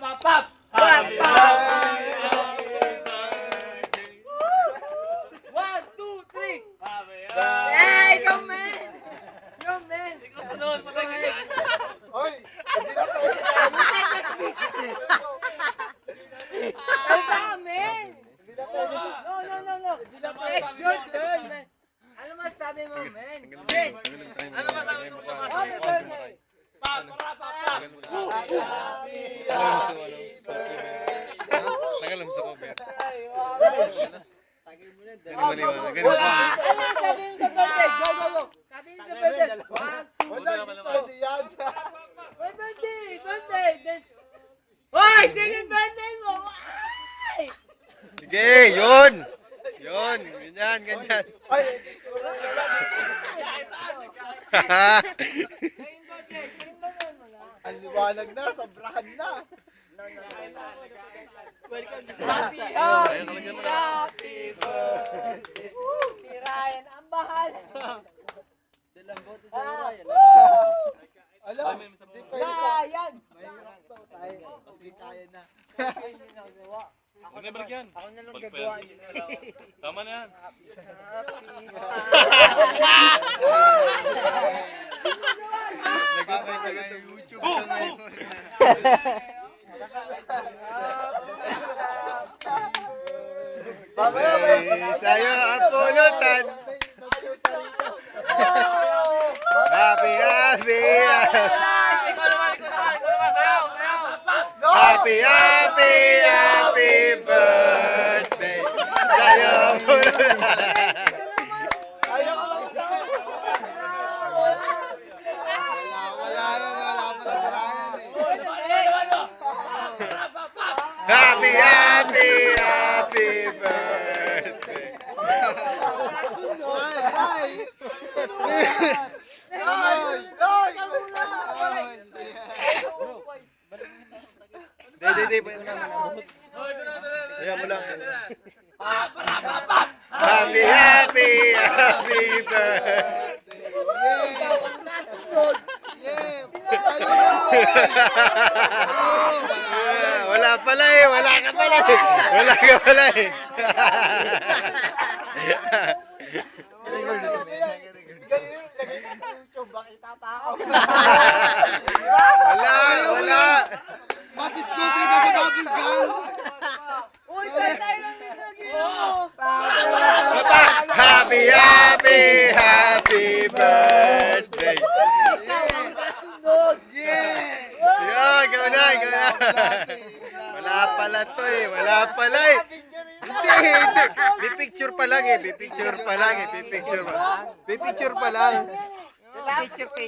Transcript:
pap! Happy birthday! 1, 2, 3! Happy Hey, ikaw, men! Ikaw, men! Ikaw sunod, patay ka dyan. Hoy! Hindi na pwede. Ano ba, men? Hindi na pwede. No. Question, turn, men. Ano masabi mo, men? Men! Ano masabi mo naman? Happy birthday! Pap! Pap! Tagal lang sa cover. Tagay mo na. Ano sabi mo sa birthday? Go! Sabi mo sa birthday. 1, 2, Wala, hindi pwede yan. my birthday! Then, hoy! Second birthday mo! Ay! Sige, yun! Ganyan. Ay, Second birthday mo na. ang liwanag na, sobrahan na. Happy birthday! Si Ryan, ang bahal! Alam, hindi pwede. Ryan! Mahirap to, tayo. Hindi kaya na. Ako na balik yan. Ako na lang gagawa yun. Tama na yan. Nagkakita nga yung YouTube sa ngayon. Sa'yo ang pulutan. Happy birthday. Sa'yo ang pulutan. Ayaw ko lang daw. Wala pala sa Ryan eh. Happy birthday. Hindi, pwede naman. Ayan mo lang. Happy birthday. Wala pala eh. Wala ka pala eh. Lagay mo sa YouTube, makita pa ako. Wala. Madiscover ka sa double gun. Uy, tayo lang din mo! Happy birthday. Ikaw ang kasunod! Yes! Yan, ikaw na. Wala pala to eh. Hindi. May picture pa lang eh. Picture pa lang.